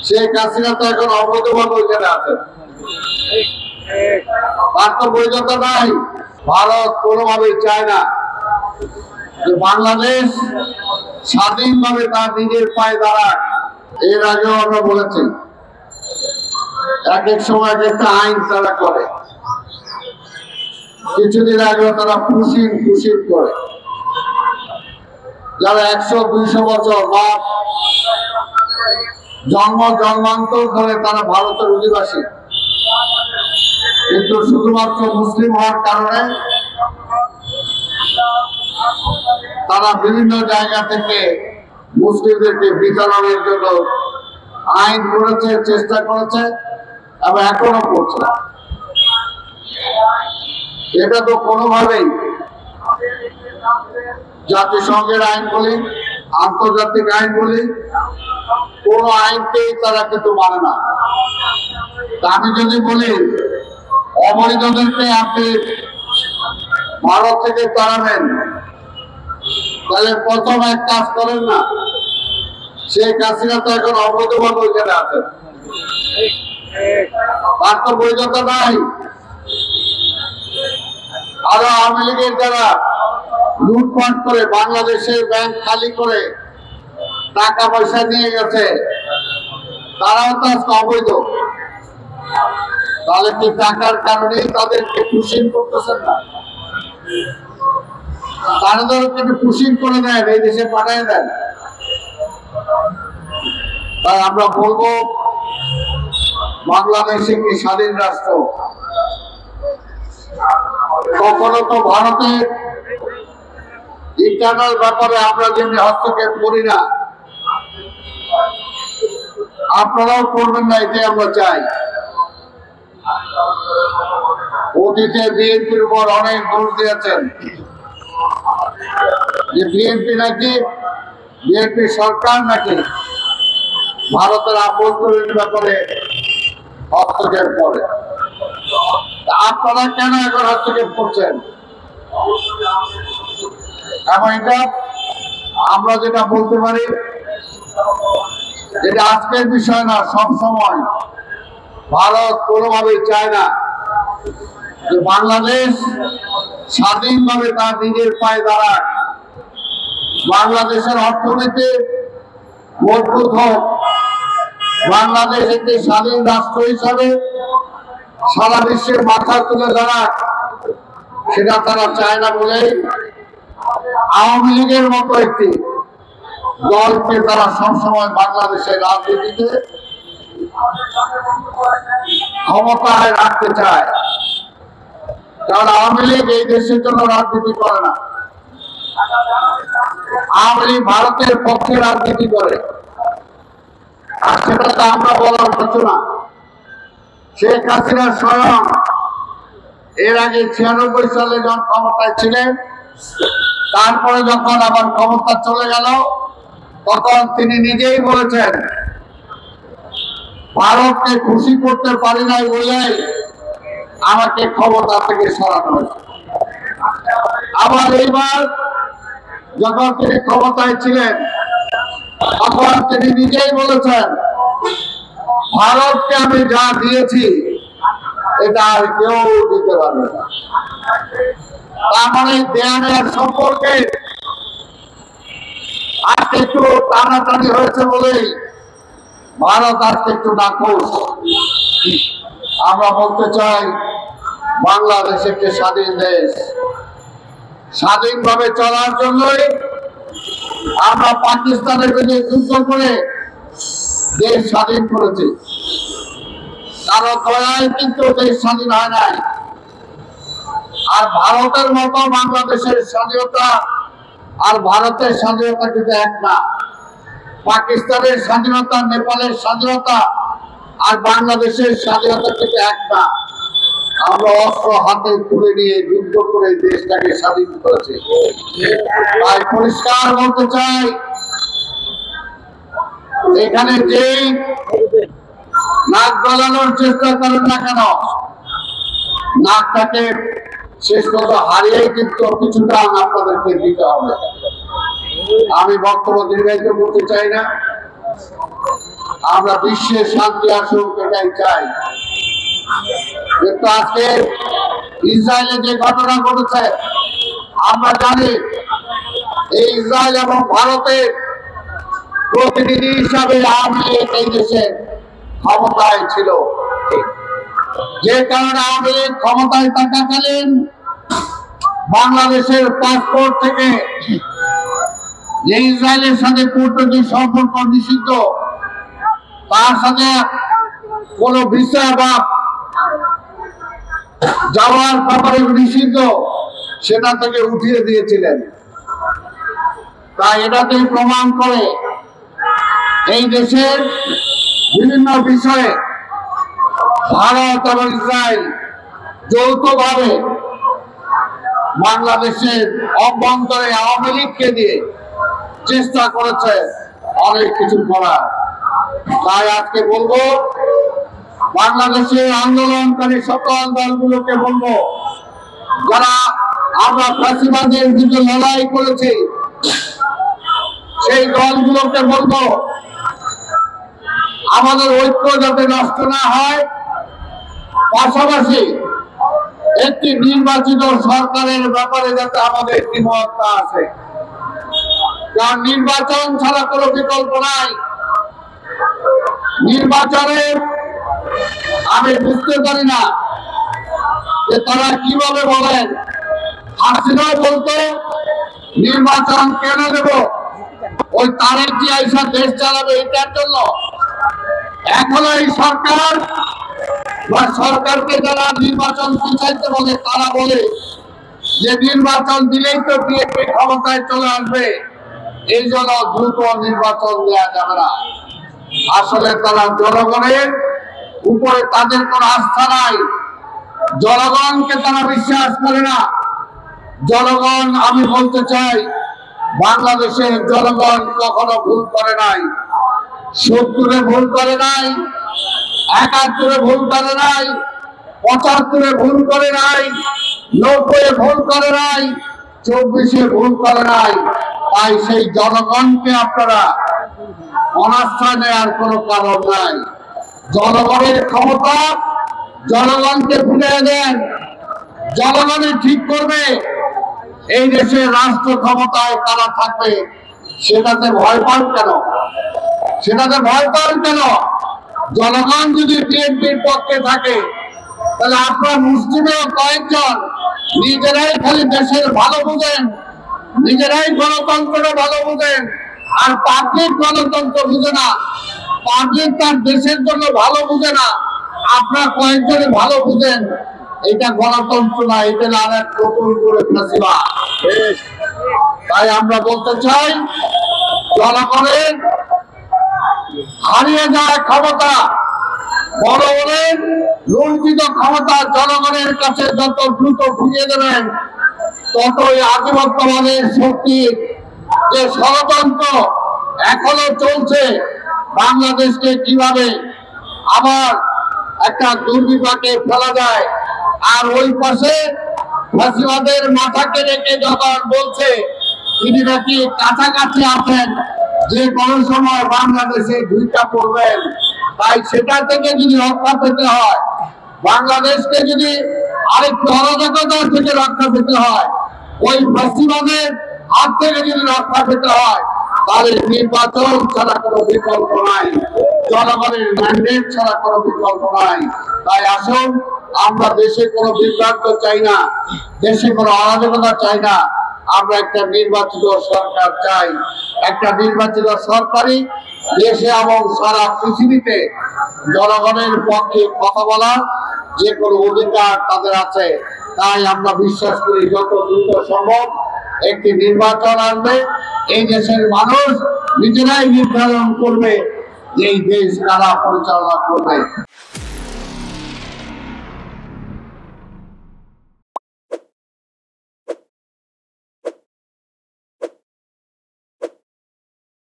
শেখ হাসিনা তো এখন অবৈধভাবে ওইখানে আছেন, তার তো বৈধতা নাই। ভারত কোনোভাবেই চায় না যে বাংলাদেশ স্বাধীনভাবে তার নিজের পায়ে দাঁড়াক। এর আগেও আমরা বলেছি, এক এক সময় এক একটা আইন তারা করে। কিছুদিন আগেও তারা পুশিং করে, যারা 100-200 বছর বা জন্মান্তর ধরে তারা ভারতের অধিবাসী, কিন্তু শুধুমাত্র মুসলিম হওয়ার কারণে তারা বিভিন্ন জায়গা থেকে মুসলিমদেরকে বিতাড়নের জন্য আইন করেছে, চেষ্টা করেছে এবং এখনো করছে। এটা তো কোনোভাবেই জাতিসংঘের আইন বলি, আন্তর্জাতিক আইন বলি, কোন আইনকেই তারা কিন্তু মানে না। আমি যদি বলি অবৈধদেরকে আপনি ভারত থেকে তাড়াবেন, তাহলে প্রথম এক কাজ করেন না, শেখ হাসিনা তো এখন অবৈধভাবে ওইখানে আছেন, তার তো বৈধতা নাই। আরো আওয়ামী লীগের যারা লুটপাট করে বাংলাদেশের ব্যাংক খালি করে টাকা পয়সা নিয়ে গেছে, তারাও তো আজকে অবৈধ। তাহলে কি টাকার কারণেই তাদেরকে পুশিং করতেছেন না? তাদেরকে পুশিং করে দেন, এই দেশে পাঠিয়ে দেন। তাই আমরা বলবো, বাংলাদেশ একটি স্বাধীন রাষ্ট্র। কখনো তো ভারতের ইন্টারনাল ব্যাপারে আমরা যেমনি হস্তক্ষেপ করি না, আপনারাও করবেন না, এটাই আমরা চাই। অতীতে বিএনপির উপর অনেক দোষ দিয়েছেন যে বিএনপি সরকার নাকি ভারতের আভ্যন্তরীণ ব্যাপারে হস্তক্ষেপ করে। আপনারা কেন এখন হস্তক্ষেপ করছেন? এবং এটা আমরা যেটা বলতে পারি, এটা আজকের বিষয় না, সব সময় ভারত কোনোভাবেই চায় না যে বাংলাদেশ স্বাধীনভাবে তার নিজের পায়ে দাঁড়াক, বাংলাদেশের অর্থনীতি মজবুত হোক, বাংলাদেশ একটি স্বাধীন রাষ্ট্র হিসাবে সারা বিশ্বের মাথা তুলে দাঁড়াক। সেটা তারা চায় না বলেই আওয়ামী লীগের মতো একটি দলকে তারা সবসময় বাংলাদেশের রাজনীতিতে ক্ষমতায় রাখতে চায়। কারণ আওয়ামী লীগ এই দেশের জন্য রাজনীতি করে না, আওয়ামী লীগ ভারতের পক্ষে রাজনীতি করে। আর সেটা তো আমরা বলার কিছু না। শেখ হাসিনা স্বয়ং এর আগে 96 সালে যখন ক্ষমতায় ছিলেন, তারপরে যখন আবার ক্ষমতা চলে গেল, তখন তিনি নিজেই বলেছেন, ভারতকে খুশি করতে পারি নাই বলেই আমাকে ক্ষমতা থেকে সরানো হয়েছে। আবার এইবার যখন তিনি ক্ষমতায় ছিলেন, তখন তিনি নিজেই বলেছেন, ভারতকে আমি যা দিয়েছি এটা আর কেউ দিতে পারবে না। তার মানে দেয়ানের সম্পর্কে আজকে একটু টানাটানি হয়েছে বলেই ভারত আজকে একটু নাখোশ। আমরা বলতে চাই, বাংলাদেশ একটি স্বাধীন দেশ, স্বাধীনভাবে চলার জন্যই আমরা পাকিস্তানের বিরুদ্ধে যুদ্ধ করে দেশ স্বাধীন করেছি। কারো দয়ায় কিন্তু দেশ স্বাধীন হয় নাই। আর ভারতের মতো বাংলাদেশের স্বাধীনতা আর ভারতের স্বাধীনতা কিন্তু এক না। পাকিস্তানের স্বাধীনতা, নেপালের স্বাধীনতা আর বাংলাদেশের স্বাধীনতা কিন্তু এক না। আমরা অস্ত্র হাতে তুলে নিয়ে যুদ্ধ করে দেশটাকে স্বাধীন করেছি। তাই পরিষ্কার বলতে চাই, এখানে যেই নাক গলানোর চেষ্টা করেন না কেন, নাকটাকে শেষ পর্যন্ত হারিয়ে কিন্তু কিছুটা আপনাদেরকে দিতে হবে। আমি বক্তব্য দীর্ঘায়িত করতে চাই না। আমরা বিশ্বের শান্তি আসুক এটাই চাই। কিন্তু আজকে ইসরায়েলে যে ঘটনা ঘটেছে আমরা জানি, এই ইসরায়েল এবং ভারতের প্রতিনিধি হিসাবে আওয়ামী লীগ এই দেশের ক্ষমতায় ছিল, যে কারণে আওয়ামী লীগ ক্ষমতায় থাকাকালীন বাংলাদেশের পাসপোর্ট থেকে যে ইসরায়েলের সাথে কূটনৈতিক সম্পর্ক নিষিদ্ধ, তার সাথে কোন ভিসা বা যাওয়ার ব্যাপারে নিষিদ্ধ, সেটা থেকে উঠিয়ে দিয়েছিলেন। তাই এটাতেই প্রমাণ করে এই দেশের বিভিন্ন বিষয়ে ভারত এবং ইসরায়েল যৌথভাবে বাংলাদেশের অভ্যন্তরে আওয়ামী লীগকে দিয়ে চেষ্টা করেছে অনেক কিছু করার। তাই আজকে বলবো, বাংলাদেশের আন্দোলনকারী সকল দলগুলোকে বলবো, যারা আমরা ফাঁসিবাদের বিরুদ্ধে লড়াই করেছি, সেই দলগুলোকে বলবো আমাদের ঐক্য যাতে নষ্ট না হয়, পাশাপাশি একটি নির্বাচিত সরকারের ব্যাপারে যাতে আমাদের একটি মত আছে। কারণ নির্বাচন ছাড়া কোনো বিকল্প নাই। নির্বাচনে আমি বুঝতে পারি না যে তারা কিভাবে বলেন। হাসিনা বলতো নির্বাচন কেন দেব, ওই তারেক জিয়া এসব দেশ চালাবে এটার জন্য। এখনো এই সরকার বা সরকারকে যারা নির্বাচন পিছাইতে বলে, তারা বলে যে নির্বাচন দিলেই তো বিএনপি ক্ষমতায় চলে আসবে, এই জন্য দ্রুত নির্বাচন দেওয়া যাবে না। আসলে তারা জনগণের উপরে তাদের কোন আস্থা নাই, জনগণকে তারা বিশ্বাস করে না। জনগণ, আমি বলতে চাই, বাংলাদেশের জনগণ কখনো ভুল করে নাই। ৭০-এ ভুল করে নাই, ৭১-এ ভুল করে নাই, ৭৫-এ ভুল করে নাই, ৯০-এ ভুল করে নাই, ২৪-এ ভুল করে নাই। তাই সেই জনগণকে আপনারা অনাস্থা নেওয়ার কোনো কারণ নাই। জনগণের ক্ষমতা জনগণকে ভুলে দেন, জনগণই ঠিক করবে এই দেশের রাষ্ট্র ক্ষমতায় কারা থাকবে। সেটাতে ভয় পান কেন? সেটাতে ভয় পান কেন? জনগণ যদি বিএনপির পক্ষে থাকে, তাহলে আপনার মুসলিমেও কয়েকজন নিজেরাই খালি দেশের ভালো বুঝেন, নিজেরাই গণতন্ত্রটা ভালো বুঝেন, আর পাবলিক গণতন্ত্র বুঝে না। পাবলিক তার দেশের জন্য ভালো বুঝে না, আপনার কয়েকজনে ভালো বুঝেন। এটা গণতন্ত্র না, এটা আর এক নতুন করে ফাঁসিবা। তাই আমরা বলতে চাই, জনগণের হারিয়ে যাওয়া ক্ষমতা, জনগণের লুণ্ঠিত ক্ষমতা জনগণের কাছে যত দ্রুত ফিরিয়ে দেবেন, ততই আধিপত্যবাদের শক্তির যে ষড়যন্ত্র এখনো চলছে, বাংলাদেশকে কিভাবে আবার একটা দুর্বিপাকে ফেলা যায়। আর ওই পাশে ফাঁসিবাদের মাথাকে রেখে যখন বলছে তিনি নাকি কাছাকাছি আছেন, যে কোনো সময় বাংলাদেশে ঢুইকা পড়বেন। তাই সেটা থেকে যদি রক্ষা পেতে হয়, বাংলাদেশকে যদি আরেকটু অরাজকতা থেকে রক্ষা পেতে হয়, ওই ফাঁসিবাদের হাত থেকে যদি রক্ষা পেতে হয়, তাহলে নির্বাচন ছাড়া কোনো বিকল্প নাই, জনগণের ম্যান্ডেট ছাড়া কোনো বিকল্প নাই। তাই আসুন, আমরা দেশে কোনো বিভ্রান্ত চাই না, দেশে কোনো অরাজকতা চাই না। আমরা একটা নির্বাচিত সরকার চাই, একটা নির্বাচিত সরকারই দেশে এবং সারা পৃথিবীতে জনগণের পক্ষে কথা বলার যে কোনো অধিকার তাদের আছে। তাই আমরা বিশ্বাস করি যত দ্রুত সম্ভব একটি নির্বাচন আসবে, এই দেশের মানুষ নিজেরাই নির্ধারণ করবে যে এই দেশ কারা পরিচালনা করবে।